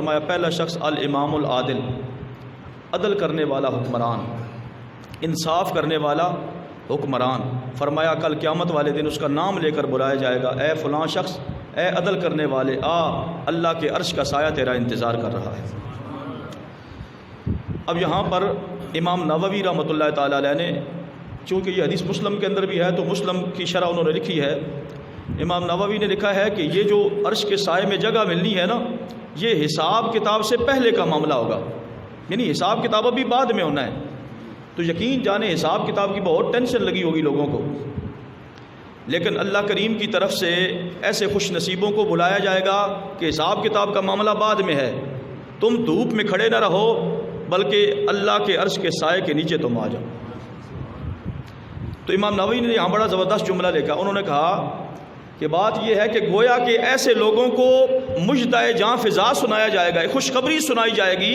فرمایا پہلا شخص الامام العادل، عدل کرنے والا حکمران، انصاف کرنے والا حکمران۔ فرمایا کل قیامت والے دن اس کا نام لے کر بلایا جائے گا، اے فلاں شخص، اے عدل کرنے والے، آ، اللہ کے عرش کا سایہ تیرا انتظار کر رہا ہے۔ اب یہاں پر امام نووی رحمۃ اللہ تعالیٰ علیہ نے، چونکہ یہ حدیث مسلم کے اندر بھی ہے تو مسلم کی شرح انہوں نے لکھی ہے، امام نووی نے لکھا ہے کہ یہ جو عرش کے سائے میں جگہ ملنی ہے نا، یہ حساب کتاب سے پہلے کا معاملہ ہوگا، یعنی حساب کتاب ابھی بعد میں ہونا ہے۔ تو یقین جانے حساب کتاب کی بہت ٹینشن لگی ہوگی لوگوں کو، لیکن اللہ کریم کی طرف سے ایسے خوش نصیبوں کو بلایا جائے گا کہ حساب کتاب کا معاملہ بعد میں ہے، تم دھوپ میں کھڑے نہ رہو بلکہ اللہ کے عرش کے سائے کے نیچے تم آ جاؤ۔ تو امام نووی نے یہاں بڑا زبردست جملہ لکھا، انہوں نے کہا کہ بات یہ ہے کہ گویا کہ ایسے لوگوں کو مژدہ جاں فضا سنایا جائے گا، ایک خوشخبری سنائی جائے گی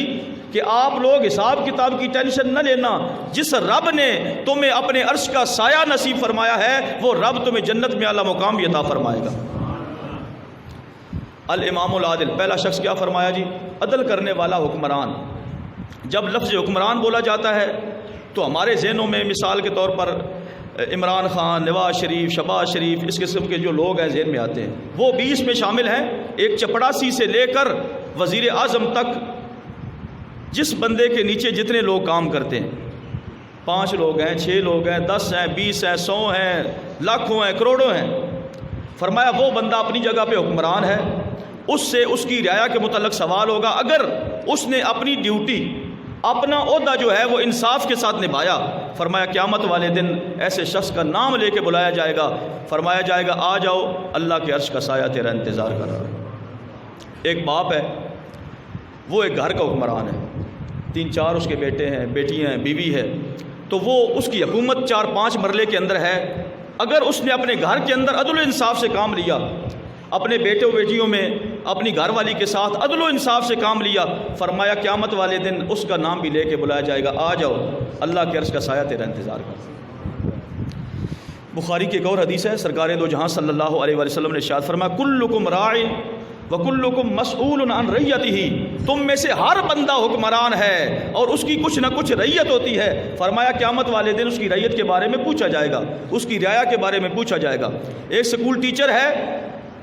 کہ آپ لوگ حساب کتاب کی ٹینشن نہ لینا، جس رب نے تمہیں اپنے عرش کا سایہ نصیب فرمایا ہے وہ رب تمہیں جنت میں اعلیٰ مقام بھی عطا فرمائے گا۔ الامام العادل، پہلا شخص کیا فرمایا جی؟ عدل کرنے والا حکمران۔ جب لفظ حکمران بولا جاتا ہے تو ہمارے ذہنوں میں مثال کے طور پر عمران خان، نواز شریف، شہباز شریف، اس قسم کے جو لوگ ہیں ذہن میں آتے ہیں، وہ بھی اس میں شامل ہیں۔ ایک چپڑاسی سے لے کر وزیر اعظم تک جس بندے کے نیچے جتنے لوگ کام کرتے ہیں، 5 لوگ ہیں، 6 لوگ ہیں، 10 ہیں، 20 ہیں، 100 ہیں، لاکھوں ہیں، کروڑوں ہیں، فرمایا وہ بندہ اپنی جگہ پہ حکمران ہے، اس سے اس کی رعایا کے متعلق سوال ہوگا۔ اگر اس نے اپنی ڈیوٹی، اپنا عہدہ جو ہے وہ انصاف کے ساتھ نبھایا، فرمایا قیامت والے دن ایسے شخص کا نام لے کے بلایا جائے گا، فرمایا جائے گا آ جاؤ، اللہ کے عرش کا سایہ تیرا انتظار کر رہا ہے۔ ایک باپ ہے، وہ ایک گھر کا حکمران ہے، 3-4 اس کے بیٹے ہیں، بیٹیاں ہیں، بیوی ہے، تو وہ اس کی حکومت 4-5 مرلے کے اندر ہے۔ اگر اس نے اپنے گھر کے اندر عدل و انصاف سے کام لیا، اپنے بیٹے و بیٹیوں میں اپنی گھر والی کے ساتھ عدل و انصاف سے کام لیا، فرمایا قیامت والے دن اس کا نام بھی لے کے بلایا جائے گا، آ جاؤ، اللہ کے عرش کا سایہ تیرا انتظار کر۔ بخاری کی ایک اور حدیث ہے، سرکار دو جہاں صلی اللہ علیہ وآلہ وسلم نے ارشاد فرمایا کلکم راع وکلکم مسئول عن رعیتہ، تم میں سے ہر بندہ حکمران ہے اور اس کی کچھ نہ کچھ رعیت ہوتی ہے۔ فرمایا قیامت والے دن اس کی رعیت کے بارے میں پوچھا جائے گا، اس کی رعایا کے بارے میں پوچھا جائے گا۔ ایک سکول ٹیچر ہے،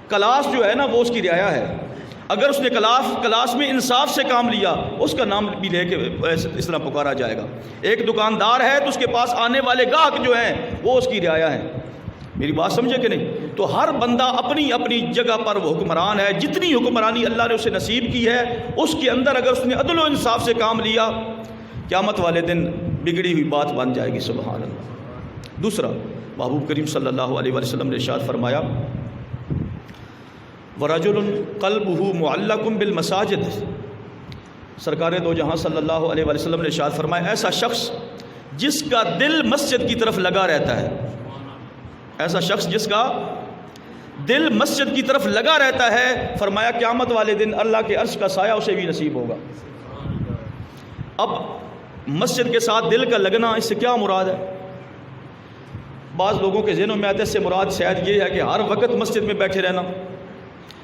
کلاس جو ہے نا وہ اس کی رعایا ہے، اگر اس نے کلاس میں انصاف سے کام لیا اس کا نام بھی لے کے اس طرح پکارا جائے گا۔ ایک دکاندار ہے تو اس کے پاس آنے والے گاہک جو ہیں وہ اس کی رعایا ہیں۔ میری بات سمجھے کہ نہیں؟ تو ہر بندہ اپنی اپنی جگہ پر وہ حکمران ہے، جتنی حکمرانی اللہ نے اسے نصیب کی ہے اس کے اندر اگر اس نے عدل و انصاف سے کام لیا، قیامت والے دن بگڑی ہوئی بات بن جائے گی، سبحان اللہ۔ دوسرا، محبوب کریم صلی اللہ علیہ وسلم نے ارشاد فرمایا وَرَجُلٌ قَلْبُهُ مُعَلَّقٌ بِالْمَسَاجِدِ، سرکار دو جہاں صلی اللہ علیہ وسلم نے ارشاد فرمایا ایسا شخص جس کا دل مسجد کی طرف لگا رہتا ہے، ایسا شخص جس کا دل مسجد کی طرف لگا رہتا ہے، فرمایا قیامت والے دن اللہ کے عرش کا سایہ اسے بھی نصیب ہوگا۔ اب مسجد کے ساتھ دل کا لگنا، اس سے کیا مراد ہے؟ بعض لوگوں کے ذہنوں میں آتے ہیں اس سے مراد شاید یہ ہے کہ ہر وقت مسجد میں بیٹھے رہنا۔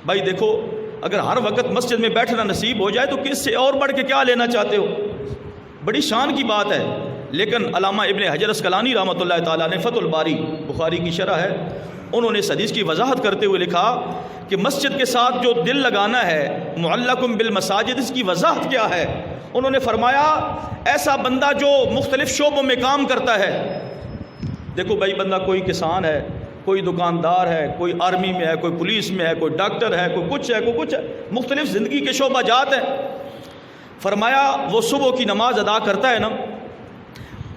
بھائی دیکھو، اگر ہر وقت مسجد میں بیٹھنا نصیب ہو جائے تو کس سے اور بڑھ کے کیا لینا چاہتے ہو؟ بڑی شان کی بات ہے۔ لیکن علامہ ابن حجر اسقلانی رحمۃ اللہ تعالیٰ نے فتح الباری، بخاری کی شرح ہے، انہوں نے اس حدیث کی وضاحت کرتے ہوئے لکھا کہ مسجد کے ساتھ جو دل لگانا ہے، معلق بالمساجد، اس کی وضاحت کیا ہے؟ انہوں نے فرمایا ایسا بندہ جو مختلف شعبوں میں کام کرتا ہے، دیکھو بھائی بندہ کوئی کسان ہے، کوئی دکاندار ہے، کوئی آرمی میں ہے، کوئی پولیس میں ہے، کوئی ڈاکٹر ہے، کوئی کچھ ہے، کوئی کچھ ہے، مختلف زندگی کے شعبہ جات ہیں۔ فرمایا وہ صبح کی نماز ادا کرتا ہے نا،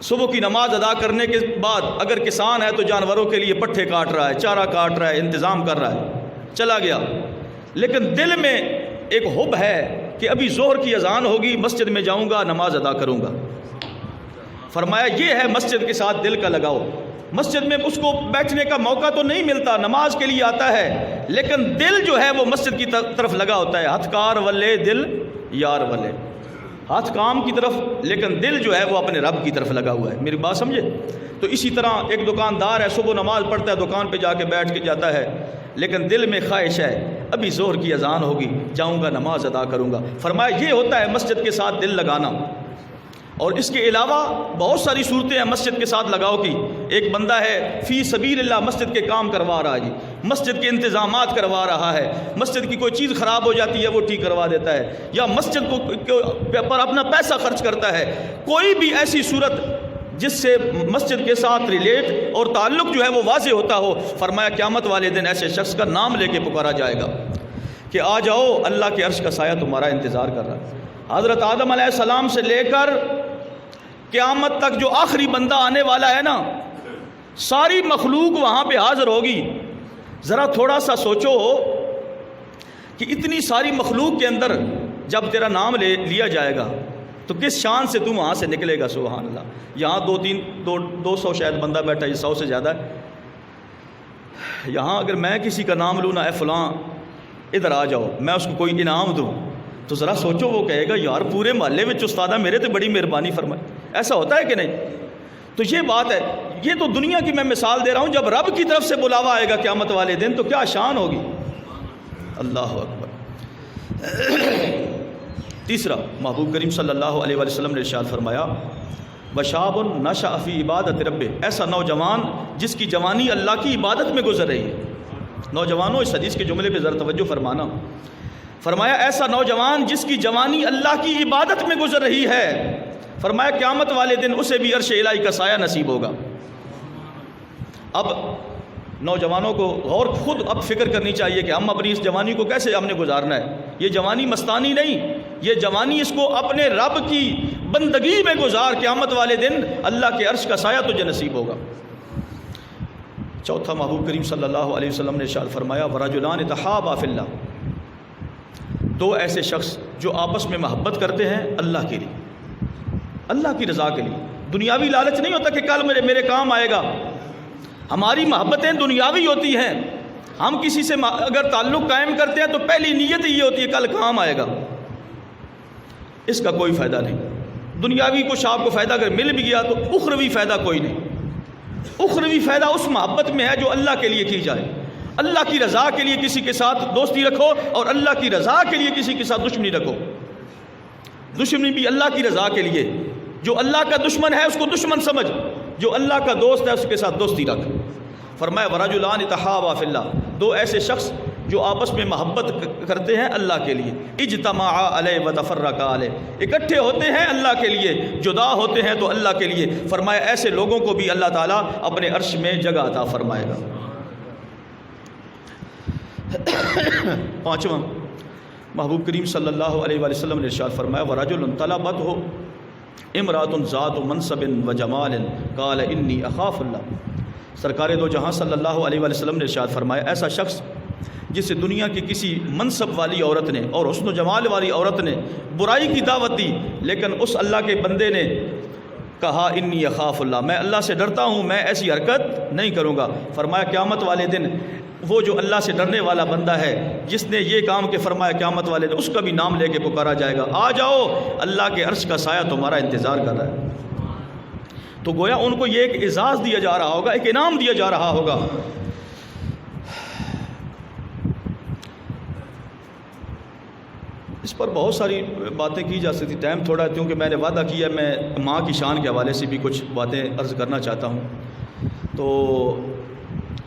صبح کی نماز ادا کرنے کے بعد اگر کسان ہے تو جانوروں کے لیے پٹھے کاٹ رہا ہے، چارہ کاٹ رہا ہے، انتظام کر رہا ہے، چلا گیا، لیکن دل میں ایک حب ہے کہ ابھی ظہر کی اذان ہوگی، مسجد میں جاؤں گا، نماز ادا کروں گا۔ فرمایا یہ ہے مسجد کے ساتھ دل کا لگاؤ۔ مسجد میں اس کو بیٹھنے کا موقع تو نہیں ملتا، نماز کے لیے آتا ہے، لیکن دل جو ہے وہ مسجد کی طرف لگا ہوتا ہے۔ ہتھ کار ولے دل یار ولے، ہاتھ کام کی طرف لیکن دل جو ہے وہ اپنے رب کی طرف لگا ہوا ہے۔ میری بات سمجھے؟ تو اسی طرح ایک دکاندار ہے، صبح نماز پڑھتا ہے، دکان پہ جا کے بیٹھ کے جاتا ہے، لیکن دل میں خواہش ہے ابھی ظہر کی اذان ہوگی، جاؤں گا نماز ادا کروں گا۔ فرمایا یہ ہوتا ہے مسجد کے ساتھ دل لگانا۔ اور اس کے علاوہ بہت ساری صورتیں ہیں مسجد کے ساتھ لگاؤ کی۔ ایک بندہ ہے فی سبیل اللہ مسجد کے کام کروا رہا ہے جی، مسجد کے انتظامات کروا رہا ہے، مسجد کی کوئی چیز خراب ہو جاتی ہے وہ ٹھیک کروا دیتا ہے، یا مسجد کو پر اپنا پیسہ خرچ کرتا ہے۔ کوئی بھی ایسی صورت جس سے مسجد کے ساتھ ریلیٹ اور تعلق جو ہے وہ واضح ہوتا ہو، فرمایا قیامت والے دن ایسے شخص کا نام لے کے پکارا جائے گا کہ آ جاؤ، اللہ کے عرش کا سایہ تمہارا انتظار کر رہا ہے۔ حضرت آدم علیہ السلام سے لے کر قیامت تک جو آخری بندہ آنے والا ہے نا، ساری مخلوق وہاں پہ حاضر ہوگی۔ ذرا تھوڑا سا سوچو کہ اتنی ساری مخلوق کے اندر جب تیرا نام لیا جائے گا تو کس شان سے تم وہاں سے نکلے گا۔ سبحان اللہ۔ یہاں 200 شاید بندہ بیٹھا ہے، 100 سے زیادہ ہے۔ یہاں اگر میں کسی کا نام لوں نا، اے فلاں ادھر آ جاؤ، میں اس کو کوئی انعام دوں تو ذرا سوچو وہ کہے گا یار پورے محلے میں استادہ میرے تو بڑی مہربانی فرمائے۔ ایسا ہوتا ہے کہ نہیں؟ تو یہ بات ہے، یہ تو دنیا کی میں مثال دے رہا ہوں۔ جب رب کی طرف سے بلاوا آئے گا قیامت والے دن تو کیا شان ہوگی۔ اللہ اکبر۔ تیسرا، محبوب کریم صلی اللہ علیہ وسلم نے ارشاد فرمایا وشاب نشأ فی عبادت ربہ، ایسا نوجوان جس کی جوانی اللہ کی عبادت میں گزر رہی ہے۔ نوجوانوں اس حدیث کے جملے پہ ذرا توجہ فرمانا۔ فرمایا ایسا نوجوان جس کی جوانی اللہ کی عبادت میں گزر رہی ہے، فرمایا قیامت والے دن اسے بھی عرش الہی کا سایہ نصیب ہوگا۔ اب نوجوانوں کو غور خود اب فکر کرنی چاہیے کہ ہم اپنی اس جوانی کو کیسے ہم نے گزارنا ہے۔ یہ جوانی مستانی نہیں، یہ جوانی اس کو اپنے رب کی بندگی میں گزار، قیامت والے دن اللہ کے عرش کا سایہ تجھے نصیب ہوگا۔ چوتھا، محبوب کریم صلی اللہ علیہ وسلم نے ارشاد فرمایا ورجلان تحابا فی اللہ، دو ایسے شخص جو آپس میں محبت کرتے ہیں اللہ کے لیے، اللہ کی رضا کے لیے۔ دنیاوی لالچ نہیں ہوتا کہ کل میرے کام آئے گا۔ ہماری محبتیں دنیاوی ہوتی ہیں۔ ہم کسی سے اگر تعلق قائم کرتے ہیں تو پہلی نیت یہ ہوتی ہے کل کام آئے گا۔ اس کا کوئی فائدہ نہیں۔ دنیاوی کچھ آپ کو فائدہ اگر مل بھی گیا تو اخروی فائدہ کوئی نہیں۔ اخروی فائدہ اس محبت میں ہے جو اللہ کے لیے کی جائے۔ اللہ کی رضا کے لیے کسی کے ساتھ دوستی رکھو اور اللہ کی رضا کے لیے کسی کے ساتھ دشمنی رکھو۔ دشمنی بھی اللہ کی رضا کے لیے۔ جو اللہ کا دشمن ہے اس کو دشمن سمجھ، جو اللہ کا دوست ہے اس کے ساتھ دوستی رکھ۔ فرمایا ورجلان تحابا فی اللہ، دو ایسے شخص جو آپس میں محبت کرتے ہیں اللہ کے لیے۔ اجتماعا علیہ وتفرقا علیہ، اکٹھے ہوتے ہیں اللہ کے لیے، جدا ہوتے ہیں تو اللہ کے لیے۔ فرمایا ایسے لوگوں کو بھی اللہ تعالیٰ اپنے عرش میں جگہ عطا فرمائے گا۔ پانچواں، محبوب کریم صلی اللہ علیہ وآلہ وسلم نے ارشاد فرمایا ورجل طلبته امرأة ذات منصب وجمال قال انی اخاف اللہ۔ سرکار دو جہاں صلی اللہ علیہ وآلہ وسلم نے ارشاد فرمایا ایسا شخص جسے دنیا کی کسی منصب والی عورت نے اور حسن و جمال والی عورت نے برائی کی دعوت دی، لیکن اس اللہ کے بندے نے کہا انی اخاف اللہ، میں اللہ سے ڈرتا ہوں، میں ایسی حرکت نہیں کروں گا۔ فرمایا قیامت والے دن وہ جو اللہ سے ڈرنے والا بندہ ہے جس نے یہ کام کہ فرمایا قیامت والے دن اس کا بھی نام لے کے پکارا جائے گا، آ جاؤ اللہ کے عرش کا سایہ تمہارا انتظار کر رہا ہے۔ تو گویا ان کو یہ ایک اعزاز دیا جا رہا ہوگا، ایک انعام دیا جا رہا ہوگا۔ اس پر بہت ساری باتیں کی جا سکتی، ٹائم تھوڑا ہے کیونکہ میں نے وعدہ کیا میں ماں کی شان کے حوالے سے بھی کچھ باتیں عرض کرنا چاہتا ہوں۔ تو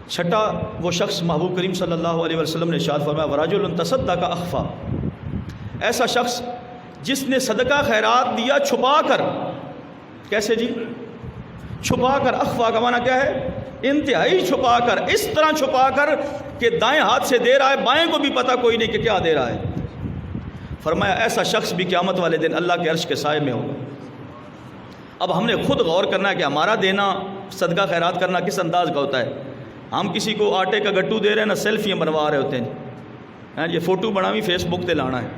چھٹا وہ شخص محبوب کریم صلی اللہ علیہ وسلم نے ارشاد فرمایا ورجل تصدق اخفا، ایسا شخص جس نے صدقہ خیرات دیا چھپا کر۔ کیسے جی؟ چھپا کر۔ اخفا کا معنی کیا ہے؟ انتہائی چھپا کر، اس طرح چھپا کر کہ دائیں ہاتھ سے دے رہا ہے، بائیں کو بھی پتہ کوئی نہیں کہ کیا دے رہا ہے۔ فرمایا ایسا شخص بھی قیامت والے دن اللہ کے عرش کے سائے میں ہوگا۔ اب ہم نے خود غور کرنا ہے کہ ہمارا دینا صدقہ خیرات کرنا کس انداز کا ہوتا ہے۔ ہم کسی کو آٹے کا گٹو دے رہے ہیں نا، سیلفیاں بنوا رہے ہوتے ہیں، یہ فوٹو بناوی فیس بک تے لانا ہے،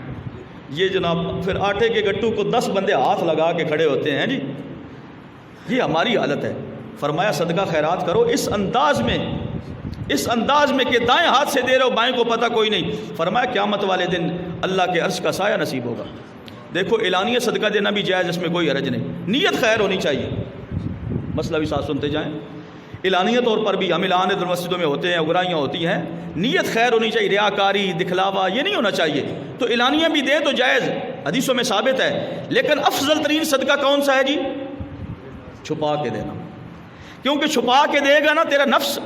یہ جناب پھر آٹے کے گٹو کو 10 بندے ہاتھ لگا کے کھڑے ہوتے ہیں جی، یہ ہماری حالت ہے۔ فرمایا صدقہ خیرات کرو اس انداز میں کہ دائیں ہاتھ سے دے رہے ہو، بائیں کو پتہ کوئی نہیں۔ فرمایا قیامت والے دن اللہ کے عرش کا سایہ نصیب ہوگا۔ دیکھو اعلانیہ صدقہ دینا بھی جائز، اس میں کوئی حرج نہیں، نیت خیر ہونی چاہیے۔ مسئلہ بھی ساتھ سنتے جائیں۔ اعلانیہ طور پر بھی ہم اعلان مسجدوں میں ہوتے ہیں، اگرائیاں ہوتی ہیں، نیت خیر ہونی چاہیے، ریاکاری، دکھلاوا یہ نہیں ہونا چاہیے۔ تو اعلانیہ بھی دیں تو جائز، حدیثوں میں ثابت ہے، لیکن افضل ترین صدقہ کون سا ہے جی؟ چھپا کے دینا، کیونکہ چھپا کے دے گا نا تیرا نفس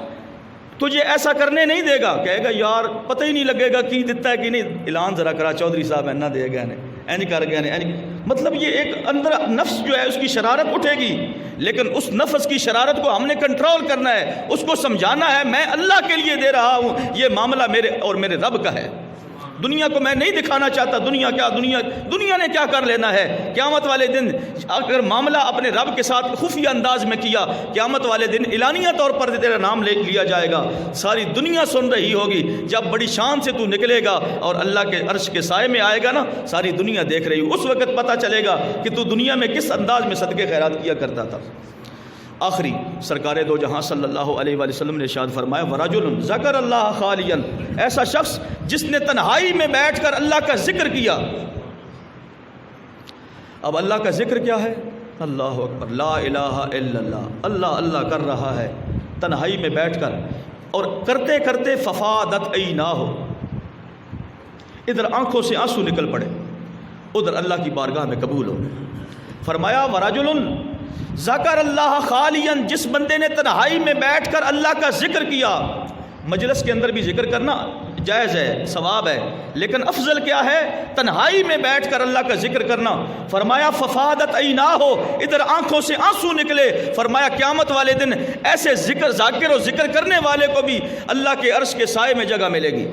تجھے ایسا کرنے نہیں دے گا، کہے گا یار پتہ ہی نہیں لگے گا کی دیتا ہے کہ نہیں، اعلان ذرا کرا چودھری صاحب اینا دے گئے نے، اینج کر گئے نے، مطلب یہ ایک اندر نفس جو ہے اس کی شرارت اٹھے گی، لیکن اس نفس کی شرارت کو ہم نے کنٹرول کرنا ہے، اس کو سمجھانا ہے میں اللہ کے لیے دے رہا ہوں، یہ معاملہ میرے اور میرے رب کا ہے، دنیا کو میں نہیں دکھانا چاہتا، دنیا نے کیا کر لینا ہے۔ قیامت والے دن اگر معاملہ اپنے رب کے ساتھ خفیہ انداز میں کیا، قیامت والے دن اعلانیہ طور پر تیرا نام لیا جائے گا، ساری دنیا سن رہی ہوگی، جب بڑی شان سے تو نکلے گا اور اللہ کے عرش کے سائے میں آئے گا نا، ساری دنیا دیکھ رہی ہو، اس وقت پتہ چلے گا کہ تو دنیا میں کس انداز میں صدقے خیرات کیا کرتا تھا۔ آخری سرکار دو جہاں صلی اللہ علیہ وآلہ وسلم نے ارشاد فرمایا وَرَجُلٌ ذَكَرَ اللَّهَ خَالِيًا، ایسا شخص جس نے تنہائی میں بیٹھ کر اللہ کا ذکر کیا۔ اب اللہ کا ذکر کیا ہے؟ اللہ اکبر، لا الہ الا اللہ، اللہ اللہ کر رہا ہے تنہائی میں بیٹھ کر، اور کرتے کرتے ففادت عیناہ، ادھر آنکھوں سے آنسو نکل پڑے، ادھر اللہ کی بارگاہ میں قبول ہو۔ فرمایا وَرَجُلٌ ذکر اللہ خالین، جس بندے نے تنہائی میں بیٹھ کر اللہ کا ذکر کیا، مجلس کے اندر بھی ذکر کرنا جائز ہے، ثواب ہے، لیکن افضل کیا ہے؟ تنہائی میں بیٹھ کر اللہ کا ذکر کرنا۔ فرمایا ففادت عیناہ، ادھر آنکھوں سے آنسو نکلے۔ فرمایا قیامت والے دن ایسے ذاکر و ذکر کرنے والے کو بھی اللہ کے عرش کے سائے میں جگہ ملے گی۔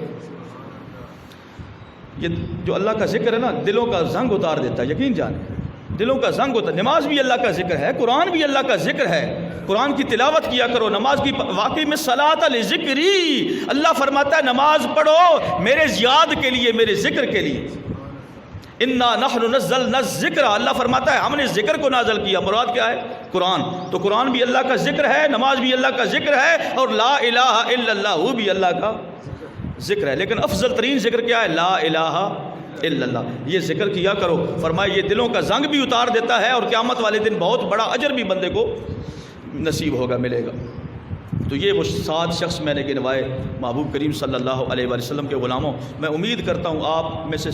یہ جو اللہ کا ذکر ہے نا، دلوں کا زنگ اتار دیتا ہے، یقین جانیں، دلوں کا زنگ ہوتا ہے۔ نماز بھی اللہ کا ذکر ہے، قرآن بھی اللہ کا ذکر ہے، قرآن کی تلاوت کیا کرو، نماز کی واقعی میں صلاۃ لذکری، اللہ فرماتا ہے نماز پڑھو میرے یاد کے لیے، میرے ذکر کے لیے۔ انا نحن نزلنا الذکر، اللہ فرماتا ہے ہم نے ذکر کو نازل کیا، مراد کیا ہے؟ قرآن۔ تو قرآن بھی اللہ کا ذکر ہے، نماز بھی اللہ کا ذکر ہے، اور لا الہ الا اللہ وہ بھی اللہ کا ذکر ہے، لیکن افضل ترین ذکر کیا ہے؟ لا الہ الا اللہ، یہ ذکر کیا کرو۔ فرمایا یہ دلوں کا زنگ بھی اتار دیتا ہے، اور قیامت والے دن بہت بڑا اجر بھی بندے کو نصیب ہوگا، ملے گا۔ تو یہ وہ 7 شخص میں نے گنوائے محبوب کریم صلی اللہ علیہ وآلہ وسلم کے غلاموں، میں امید کرتا ہوں آپ میں سے